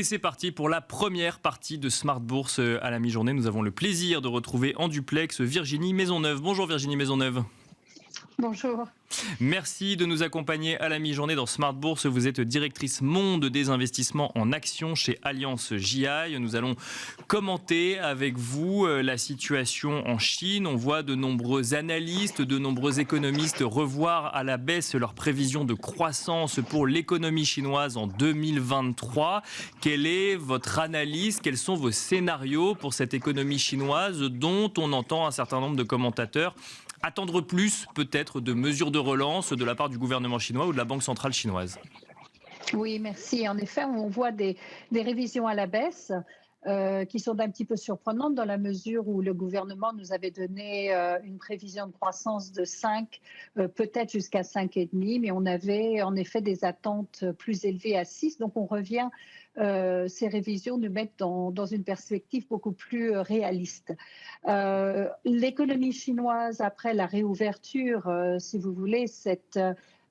Et c'est parti pour la première partie de Smart Bourse à la mi-journée. Nous avons le plaisir de retrouver en duplex Virginie Maisonneuve. Bonjour Virginie Maisonneuve. Bonjour. Merci de nous accompagner à la mi-journée dans Smart Bourse. Vous êtes directrice monde des investissements en actions chez Alliance JI. Nous allons commenter avec vous la situation en Chine. On voit de nombreux analystes, de nombreux économistes revoir à la baisse leurs prévisions de croissance pour l'économie chinoise en 2023. Quelle est votre analyse? Quels sont vos scénarios pour cette économie chinoise dont on entend un certain nombre de commentateurs attendre plus peut-être de mesures de relance de la part du gouvernement chinois ou de la Banque centrale chinoise? Oui, merci. En effet, on voit des révisions à la baisse qui sont un petit peu surprenantes dans la mesure où le gouvernement nous avait donné une prévision de croissance de 5, peut-être jusqu'à 5,5, mais on avait en effet des attentes plus élevées à 6. Donc on revient, ces révisions nous mettent dans une perspective beaucoup plus réaliste. L'économie chinoise, après la réouverture, si vous voulez, s'est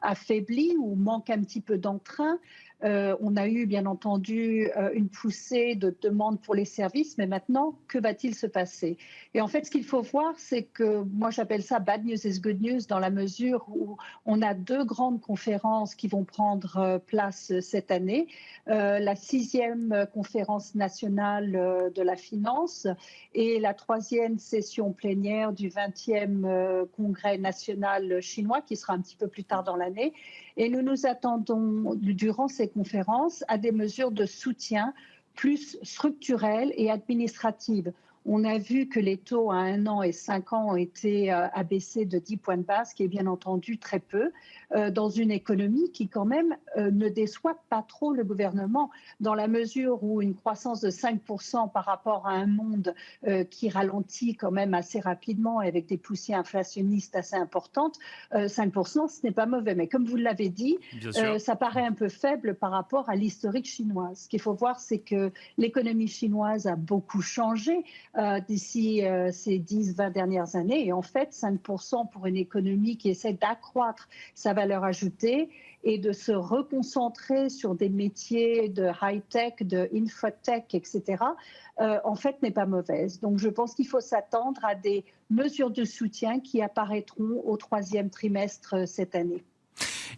affaiblie ou manque un petit peu d'entrain. On a eu bien entendu une poussée de demande pour les services, mais maintenant, que va-t-il se passer? Et en fait, ce qu'il faut voir, c'est que moi j'appelle ça bad news is good news dans la mesure où on a deux grandes conférences qui vont prendre place cette année. La 6e conférence nationale de la finance et la 3e session plénière du 20e congrès national chinois qui sera un petit peu plus tard dans l'année. Et nous nous attendons durant ces conférences à des mesures de soutien plus structurelles et administratives. On a vu que les taux à 1 an et 5 ans ont été abaissés de 10 points de base, ce qui est bien entendu très peu, dans une économie qui quand même ne déçoit pas trop le gouvernement, dans la mesure où une croissance de 5% par rapport à un monde qui ralentit quand même assez rapidement avec des poussées inflationnistes assez importantes, 5%, ce n'est pas mauvais. Mais comme vous l'avez dit, ça paraît un peu faible par rapport à l'historique chinoise. Ce qu'il faut voir, c'est que l'économie chinoise a beaucoup changé d'ici ces 10-20 dernières années. Et en fait, 5% pour une économie qui essaie d'accroître sa valeur ajoutée et de se reconcentrer sur des métiers de high-tech, de infotech, etc., en fait, n'est pas mauvaise. Donc, je pense qu'il faut s'attendre à des mesures de soutien qui apparaîtront au 3e trimestre cette année.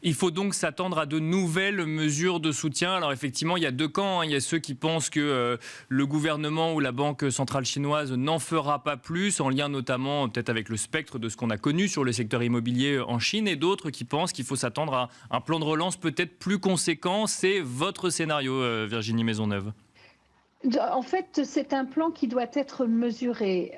Il faut donc s'attendre à de nouvelles mesures de soutien. Alors effectivement, il y a deux camps. Il y a ceux qui pensent que le gouvernement ou la Banque centrale chinoise n'en fera pas plus, en lien notamment peut-être avec le spectre de ce qu'on a connu sur le secteur immobilier en Chine, et d'autres qui pensent qu'il faut s'attendre à un plan de relance peut-être plus conséquent. C'est votre scénario, Virginie Maisonneuve? En fait, c'est un plan qui doit être mesuré.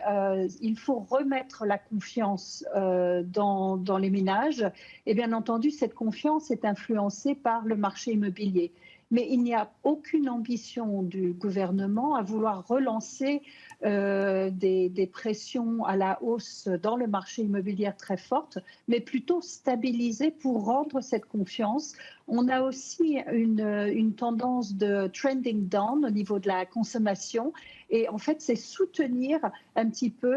Il faut remettre la confiance dans les ménages. Et bien entendu, cette confiance est influencée par le marché immobilier. Mais il n'y a aucune ambition du gouvernement à vouloir relancer des pressions à la hausse dans le marché immobilier très fortes, mais plutôt stabiliser pour rendre cette confiance. On a aussi une tendance de trending down au niveau de la consommation. Et en fait, c'est soutenir un petit peu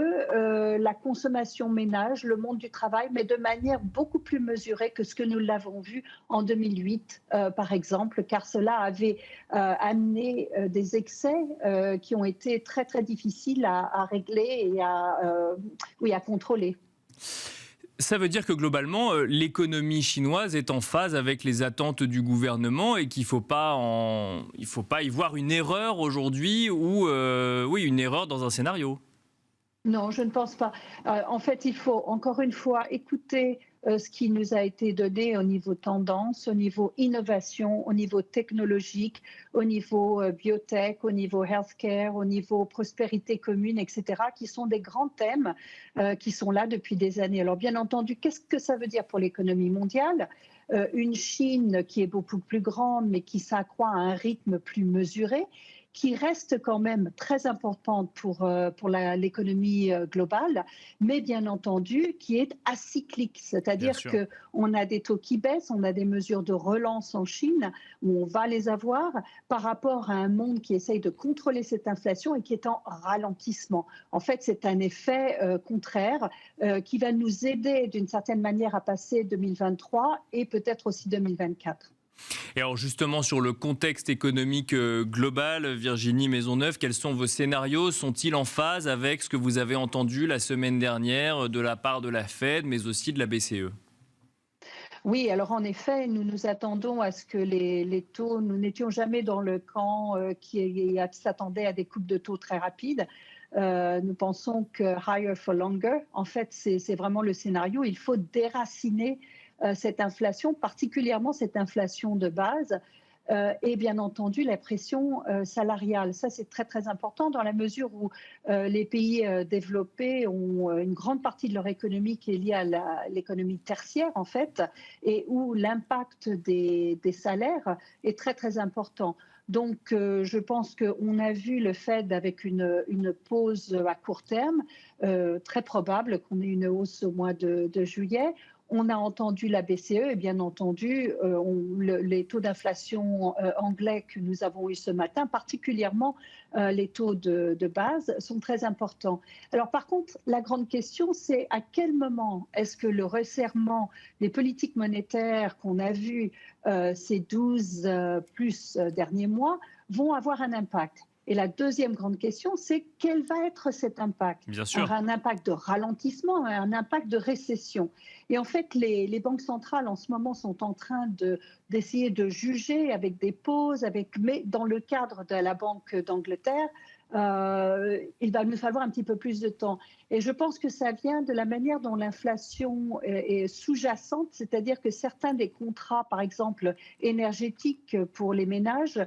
la consommation ménage, le monde du travail, mais de manière beaucoup plus mesurée que ce que nous l'avons vu en 2008, par exemple, car cela avait amené des excès qui ont été très, très difficiles à régler et à contrôler. Ça veut dire que globalement, l'économie chinoise est en phase avec les attentes du gouvernement et qu'il ne faut pas y voir une erreur aujourd'hui ou une erreur dans un scénario. Non, je ne pense pas. En fait, il faut encore une fois écouter ce qui nous a été donné au niveau tendance, au niveau innovation, au niveau technologique, au niveau biotech, au niveau healthcare, au niveau prospérité commune, etc., qui sont des grands thèmes qui sont là depuis des années. Alors bien entendu, qu'est-ce que ça veut dire pour l'économie mondiale? Une Chine qui est beaucoup plus grande, mais qui s'accroît à un rythme plus mesuré, qui reste quand même très importante pour l'économie globale, mais bien entendu qui est acyclique, c'est-à-dire qu'on a des taux qui baissent, on a des mesures de relance en Chine où on va les avoir par rapport à un monde qui essaye de contrôler cette inflation et qui est en ralentissement. En fait, c'est un effet contraire qui va nous aider d'une certaine manière à passer 2023 et peut-être aussi 2024. Et alors justement, sur le contexte économique global, Virginie Maisonneuve, quels sont vos scénarios? Sont-ils en phase avec ce que vous avez entendu la semaine dernière de la part de la Fed, mais aussi de la BCE? Oui, alors en effet, nous nous attendons à ce que les taux, nous n'étions jamais dans le camp qui s'attendait à des coupes de taux très rapides. Nous pensons que higher for longer, en fait, c'est vraiment le scénario. Il faut déraciner cette inflation, particulièrement cette inflation de base. Et bien entendu la pression salariale. Ça, c'est très très important dans la mesure où les pays développés ont une grande partie de leur économie qui est liée à l'économie tertiaire en fait, et où l'impact des salaires est très très important. Donc, je pense qu'on a vu le Fed avec une pause à court terme, très probable qu'on ait une hausse au mois de juillet. On a entendu la BCE et bien entendu les taux d'inflation anglais que nous avons eu ce matin, particulièrement les taux de base, sont très importants. Alors par contre, la grande question, c'est à quel moment est-ce que le resserrement des politiques monétaires qu'on a vues ces 12 plus derniers mois vont avoir un impact? Et la deuxième grande question, c'est quel va être cet impact? Bien sûr. Un impact de ralentissement, un impact de récession. Et en fait, les banques centrales en ce moment sont en train d'essayer de juger avec des pauses, mais dans le cadre de la Banque d'Angleterre, il va nous falloir un petit peu plus de temps. Et je pense que ça vient de la manière dont l'inflation est sous-jacente, c'est-à-dire que certains des contrats, par exemple énergétiques pour les ménages,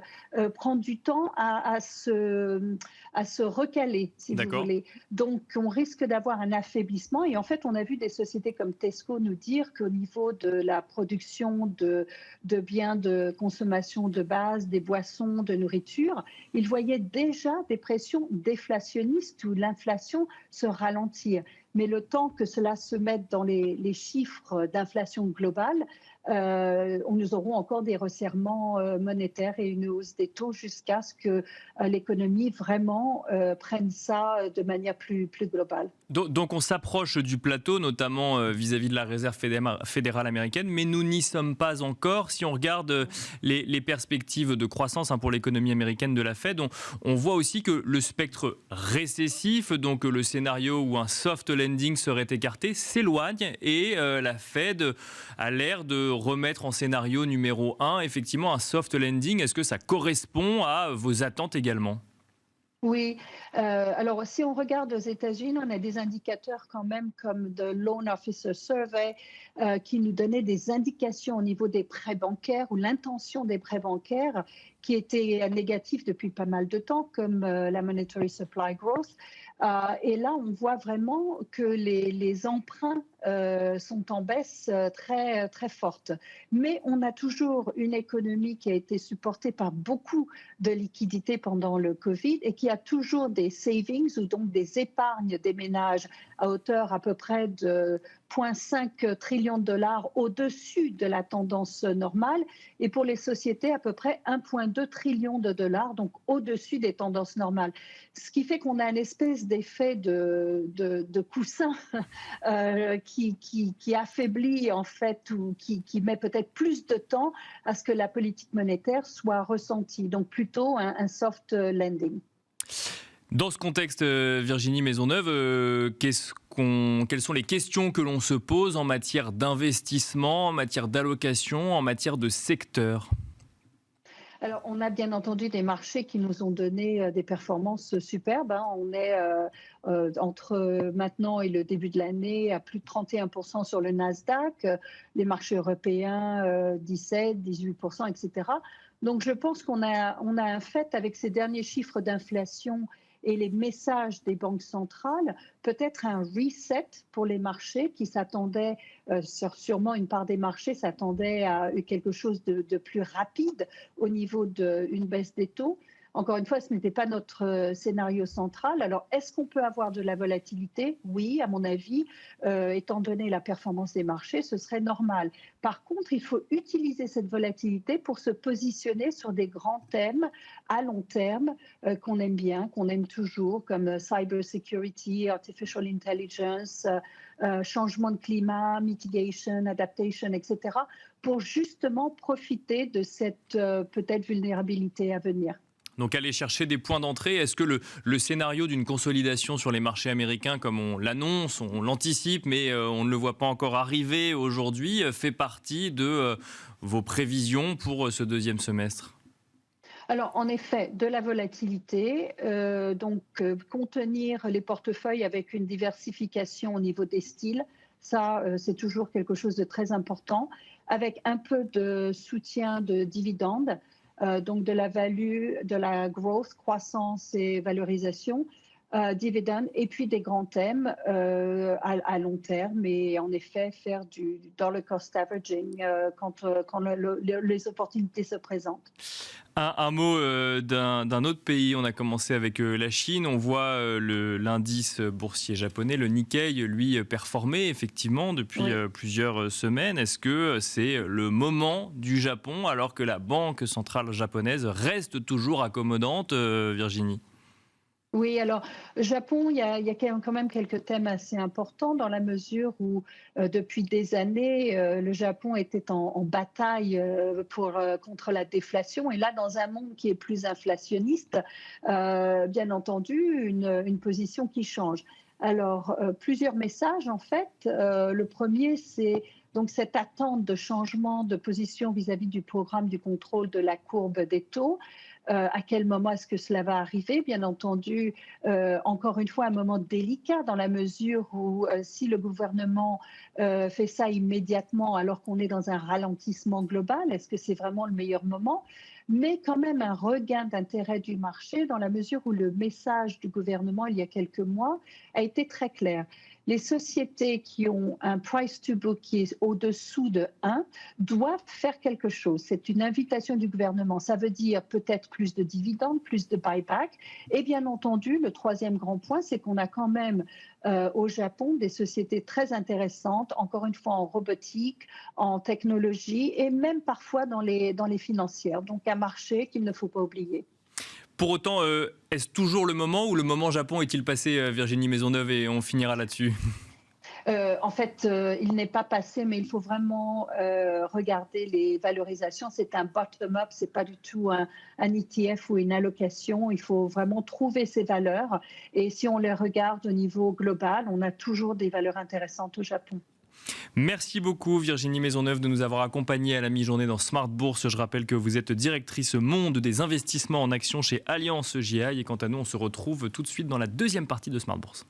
prennent du temps à se recaler, si vous D'accord. voulez. Donc, on risque d'avoir un affaiblissement. Et en fait, on a vu des sociétés comme Tesco nous dire qu'au niveau de la production de biens de consommation de base, des boissons, de nourriture, ils voyaient déjà des pressions déflationnistes où l'inflation se ralentir. Mais le temps que cela se mette dans les chiffres d'inflation globale, nous aurons encore des resserrements monétaires et une hausse des taux jusqu'à ce que l'économie vraiment prenne ça de manière plus globale. Donc on s'approche du plateau, notamment vis-à-vis de la réserve fédérale américaine, mais nous n'y sommes pas encore. Si on regarde les perspectives de croissance pour l'économie américaine de la Fed, on voit aussi que le spectre récessif, donc le scénario où un soft landing serait écarté, s'éloigne et la Fed a l'air de remettre en scénario numéro 1, effectivement, un soft landing. Est-ce que ça correspond à vos attentes également ? Oui, alors si on regarde aux États-Unis, on a des indicateurs quand même comme the Loan Officer Survey qui nous donnait des indications au niveau des prêts bancaires ou l'intention des prêts bancaires qui étaient négatifs depuis pas mal de temps, comme la Monetary Supply Growth. Et là, on voit vraiment que les emprunts sont en baisse très, très forte. Mais on a toujours une économie qui a été supportée par beaucoup de liquidités pendant le Covid et qui a toujours des savings ou donc des épargnes des ménages à hauteur à peu près de 0,5 trillion de dollars au-dessus de la tendance normale et pour les sociétés à peu près 1,2 trillion de dollars, donc au-dessus des tendances normales. Ce qui fait qu'on a une espèce d'effet de coussin qui affaiblit en fait ou qui met peut-être plus de temps à ce que la politique monétaire soit ressentie, donc plutôt un soft landing. Dans ce contexte, Virginie Maisonneuve, quelles sont les questions que l'on se pose en matière d'investissement, en matière d'allocation, en matière de secteur ? Alors, on a bien entendu des marchés qui nous ont donné des performances superbes. On est entre maintenant et le début de l'année à plus de 31% sur le Nasdaq, les marchés européens 17, 18%, etc. Donc, je pense qu'on a un fait avec ces derniers chiffres d'inflation et les messages des banques centrales, peut-être un reset pour les marchés qui s'attendaient, sûrement une part des marchés s'attendait à quelque chose de plus rapide au niveau d'une baisse des taux. Encore une fois, ce n'était pas notre scénario central. Alors, est-ce qu'on peut avoir de la volatilité? Oui, à mon avis, étant donné la performance des marchés, ce serait normal. Par contre, il faut utiliser cette volatilité pour se positionner sur des grands thèmes à long terme qu'on aime bien, qu'on aime toujours, comme cyber security, artificial intelligence, changement de climat, mitigation, adaptation, etc., pour justement profiter de cette peut-être vulnérabilité à venir. Donc aller chercher des points d'entrée, est-ce que le scénario d'une consolidation sur les marchés américains, comme on l'annonce, on l'anticipe, mais on ne le voit pas encore arriver aujourd'hui, fait partie de vos prévisions pour ce deuxième semestre? Alors, en effet, de la volatilité, contenir les portefeuilles avec une diversification au niveau des styles, ça, c'est toujours quelque chose de très important, avec un peu de soutien de dividendes, donc de la value, de la growth, croissance et valorisation, dividendes, et puis des grands thèmes à long terme, et en effet faire du dollar cost averaging quand les opportunités se présentent. Un mot d'un autre pays. On a commencé avec la Chine. On voit l'indice boursier japonais, le Nikkei, lui performer effectivement depuis plusieurs semaines. Est-ce que c'est le moment du Japon alors que la Banque centrale japonaise reste toujours accommodante, Virginie? Oui, alors, Japon, il y a quand même quelques thèmes assez importants dans la mesure où, depuis des années, le Japon était en bataille contre la déflation. Et là, dans un monde qui est plus inflationniste, bien entendu, une position qui change. Alors, plusieurs messages, en fait. Le premier, c'est donc cette attente de changement de position vis-à-vis du programme du contrôle de la courbe des taux. À quel moment est-ce que cela va arriver? Bien entendu, encore une fois, un moment délicat dans la mesure où si le gouvernement fait ça immédiatement alors qu'on est dans un ralentissement global, est-ce que c'est vraiment le meilleur moment? Mais quand même un regain d'intérêt du marché dans la mesure où le message du gouvernement il y a quelques mois a été très clair. Les sociétés qui ont un price to book qui est au-dessous de 1 doivent faire quelque chose. C'est une invitation du gouvernement. Ça veut dire peut-être plus de dividendes, plus de buyback. Et bien entendu, le troisième grand point, c'est qu'on a quand même au Japon des sociétés très intéressantes, encore une fois en robotique, en technologie et même parfois dans les financières. Donc un marché qu'il ne faut pas oublier. Pour autant, est-ce toujours le moment ou le moment Japon est-il passé, Virginie Maisonneuve, et on finira là-dessus? En fait, il n'est pas passé, mais il faut vraiment regarder les valorisations. C'est un bottom-up, ce n'est pas du tout un ETF ou une allocation. Il faut vraiment trouver ces valeurs. Et si on les regarde au niveau global, on a toujours des valeurs intéressantes au Japon. Merci beaucoup Virginie Maisonneuve de nous avoir accompagnés à la mi-journée dans Smart Bourse. Je rappelle que vous êtes directrice monde des investissements en actions chez Allianz GI. Et quant à nous, on se retrouve tout de suite dans la deuxième partie de Smart Bourse.